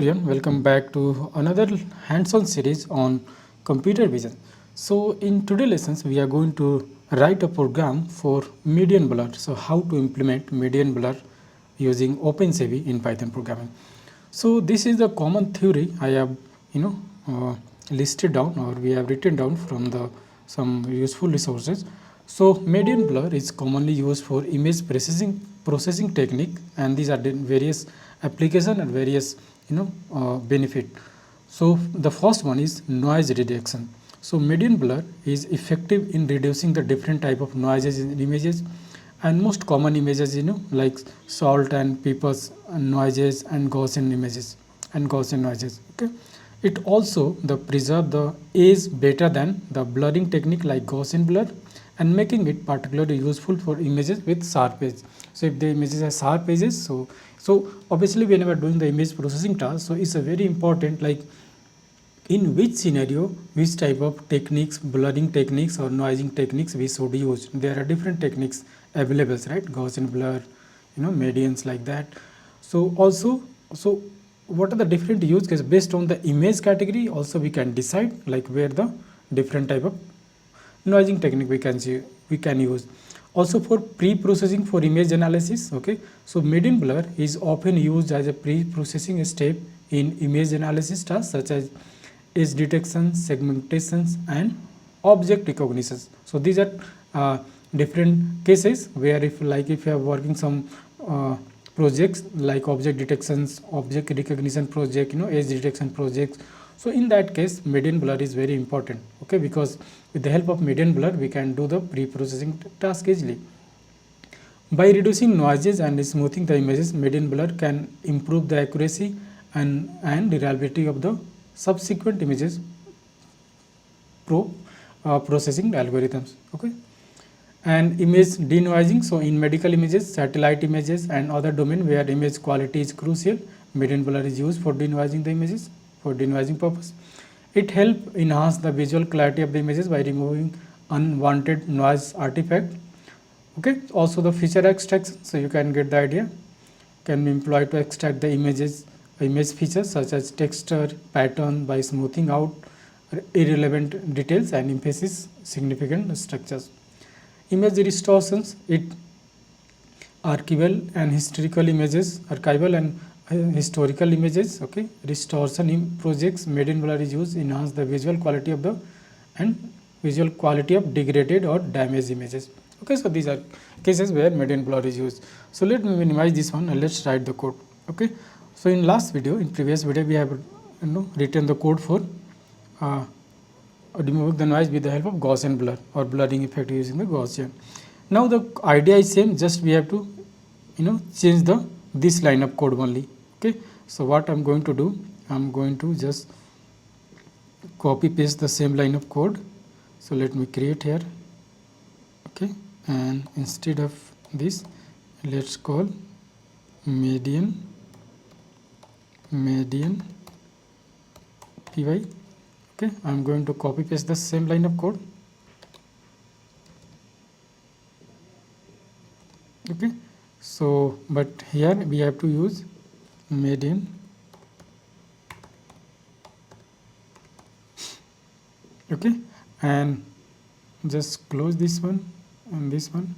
everyone, welcome back to another hands-on series on computer vision. So in today's lessons we are going to write a program for median blur. So how to implement median blur using OpenCV in Python programming. So this is the common theory I have listed down, or we have written down from the some useful resources. So median blur is commonly used for image processing technique, and these are the various application and various benefit. So the first one is noise reduction. So median blur is effective in reducing the different type of noises in images, and most common images like salt and peppers and noises and Gaussian noises. Okay, it also the preserve the edge better than the blurring technique like Gaussian blur, and making it particularly useful for images with sharp edge. So if the images are sharp edges, so obviously whenever doing the image processing task, so it's a very important, like in which scenario which type of techniques, blurring techniques or noising techniques we should use. There are different techniques available, right? Gaussian blur, medians, like that. So also, so what are the different use cases based on the image category? Also we can decide like where the different type of noising technique we can use. Also for pre-processing for image analysis. Okay, so median blur is often used as a pre-processing step in image analysis tasks such as edge detection, segmentations, and object recognition. So these are different cases where if you are working some projects like object detections, object recognition project, edge detection projects. So in that case, median blur is very important. Okay, because with the help of median blur, we can do the pre-processing task easily. By reducing noises and smoothing the images, median blur can improve the accuracy and reliability of the subsequent images processing algorithms. Okay, and image denoising. So in medical images, satellite images, and other domain where image quality is crucial, median blur is used for denoising the images for denoising purpose. It helps enhance the visual clarity of the images by removing unwanted noise artifact. Okay, also the feature extraction. So you can get the idea, can be employed to extract the image features such as texture, pattern by smoothing out irrelevant details and emphasize significant structures. Image distortions, it archival and historical images. Okay, distortion in projects, median blur is used enhance the visual quality of the and visual quality of degraded or damaged images. Okay, so these are cases where median blur is used. So let me minimize this one and let's write the code. Okay, so in previous video we have written the code for remove the noise with the help of Gaussian blur or blurring effect using the Gaussian. Now the idea is same, just we have to change this line of code only. Okay, so what I'm going to do, I'm going to just copy paste the same line of code. So let me create here. Okay, and instead of this, let's call median py. Okay, I'm going to copy paste the same line of code. Okay, so but here we have to use median okay, and just close this one and this one,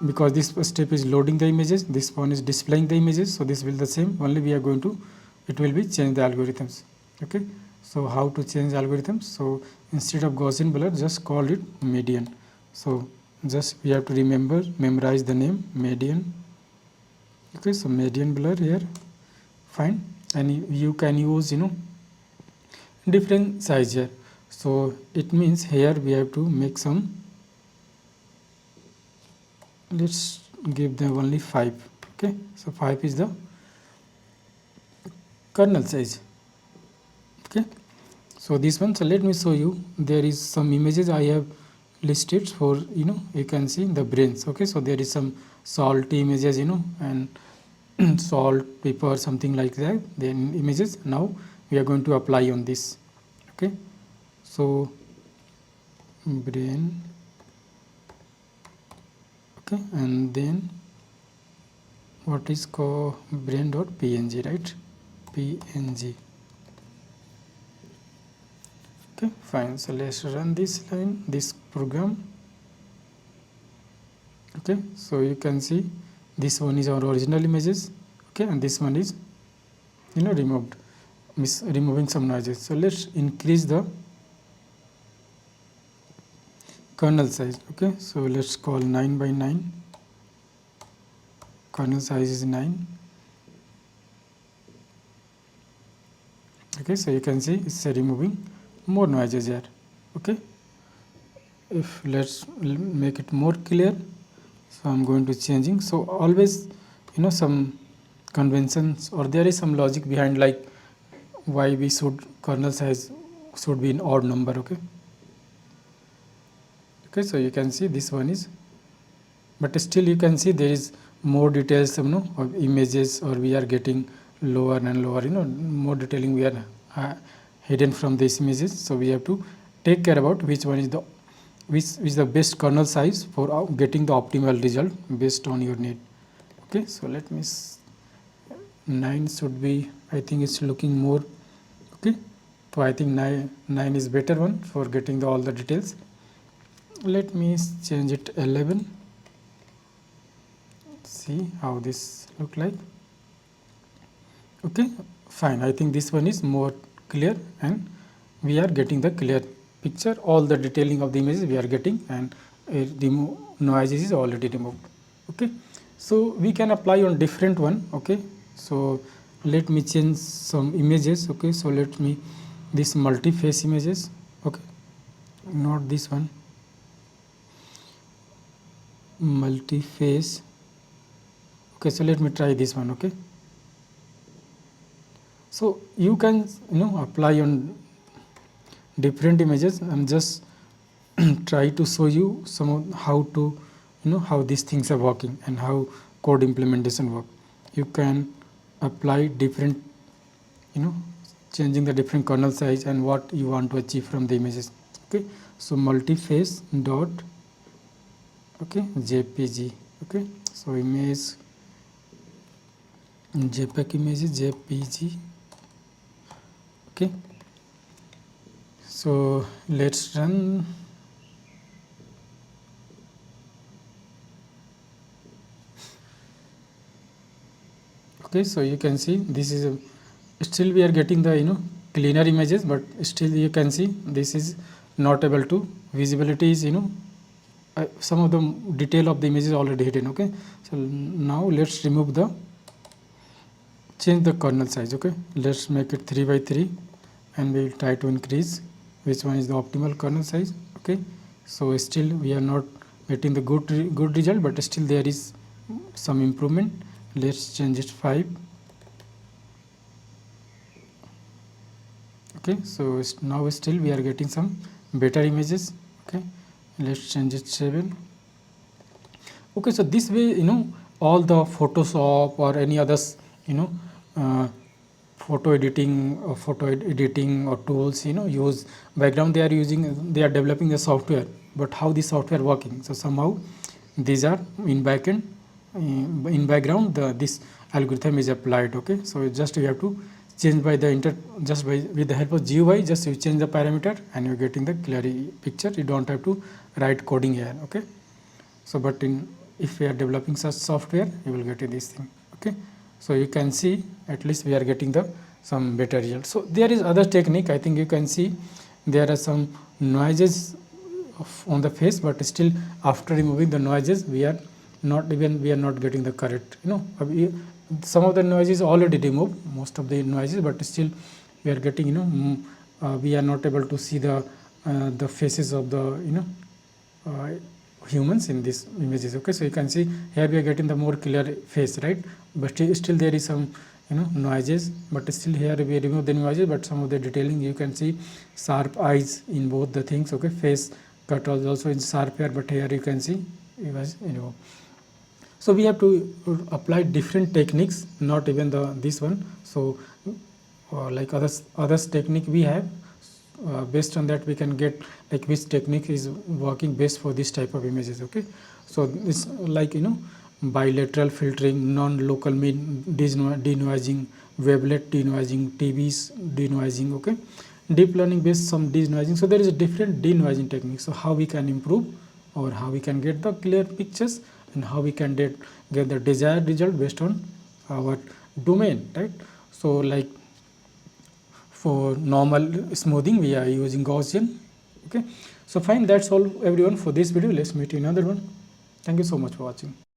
because this step is loading the images, this one is displaying the images. So this will be the same, only we are going to, it will be change the algorithms. Okay, so how to change algorithms? So instead of Gaussian blur, just call it median. So just we have to memorize the name median. Okay, so median blur here, fine, and you can use different size here. So it means here we have to make some, let's give them only 5. Okay, so 5 is the kernel size. Okay, so this one, so let me show you, there is some images I have listed for you can see the brains. Okay, so there is some salty images and salt, pepper, something like that, then images. Now we are going to apply on this. Okay, so brain. Okay, and then what is called brain.png, right? png. Okay, fine. So let's run this program. Okay, so you can see this one is our original images. Okay, and this one is removed, removing some noises. So let's increase the kernel size. Okay, so let's call 9 by 9. Kernel size is 9. Okay, so you can see it's removing more noises here. Okay, if let's make it more clear, so I'm going to changing. So always some conventions, or there is some logic behind, like why we should kernel size should be in odd number. Okay, so you can see this one is, but still you can see there is more details of images, or we are getting lower and lower, more detailing we are hidden from these images. So we have to take care about which one is the best kernel size for getting the optimal result based on your need. Okay, so let me 9 should be, I think it's looking more. Okay, so I think 9 is better one for getting all the details. Let me change it 11. See how this look like. Okay, fine. I think this one is more clear, and we are getting the clear picture. All the detailing of the images we are getting, and remove noises is already removed. Okay, so we can apply on different one. Okay, so let me change some images. Okay, so let me this multi-face images. Okay, not this one, multi-face. Okay, so let me try this one. Okay, so you can apply on different images. I'm just try to show you some of how to how these things are working and how code implementation work. You can apply different changing the different kernel size and what you want to achieve from the images. Okay, so multi-face dot jpg. Okay, so image jpeg images jpg. Okay, so let's run. Okay, so you can see this is still we are getting the cleaner images, but still you can see this is not able to, visibility is some of the detail of the image is already hidden. Okay, so now let's remove the change the kernel size. Okay, let's make it 3 by 3, and we will try to increase which one is the optimal kernel size. Okay, so still we are not getting the good result, but still there is some improvement. Let's change it 5. Okay, so now still we are getting some better images. Okay, let's change it 7. Okay, so this way all the Photoshop or any others photo editing or tools use background, they are developing the software, but how the software working, so somehow these are in backend, in background this algorithm is applied. Okay, so just you have to change by the with the help of GUI, just you change the parameter and you're getting the clear picture. You don't have to write coding here. Okay, so but if we are developing such software, you will get this thing. Okay, so you can see at least we are getting some better results. So there is other technique. I think you can see there are some noises on the face, but still after removing the noises we are not getting the correct some of the noises already removed, most of the noises, but still we are getting we are not able to see the faces of the humans in these images. Okay, so you can see here we are getting the more clear face, right? But still there is some noises, but still here we remove the noises, but some of the detailing you can see sharp eyes in both the things. Okay, face cut was also in sharp here, but here you can see it was so we have to apply different techniques, not even this one. So like others technique we have, based on that we can get like which technique is working best for this type of images. Okay, so it's like bilateral filtering, non-local mean denoising, wavelet denoising, TVs denoising, okay, deep learning based some denoising. So there is a different denoising technique. So how we can improve, or how we can get the clear pictures, and how we can get the desired result based on our domain, right? So like for normal smoothing we are using Gaussian, okay. So fine, that's all everyone for this video. Let's meet in another one. Thank you so much for watching.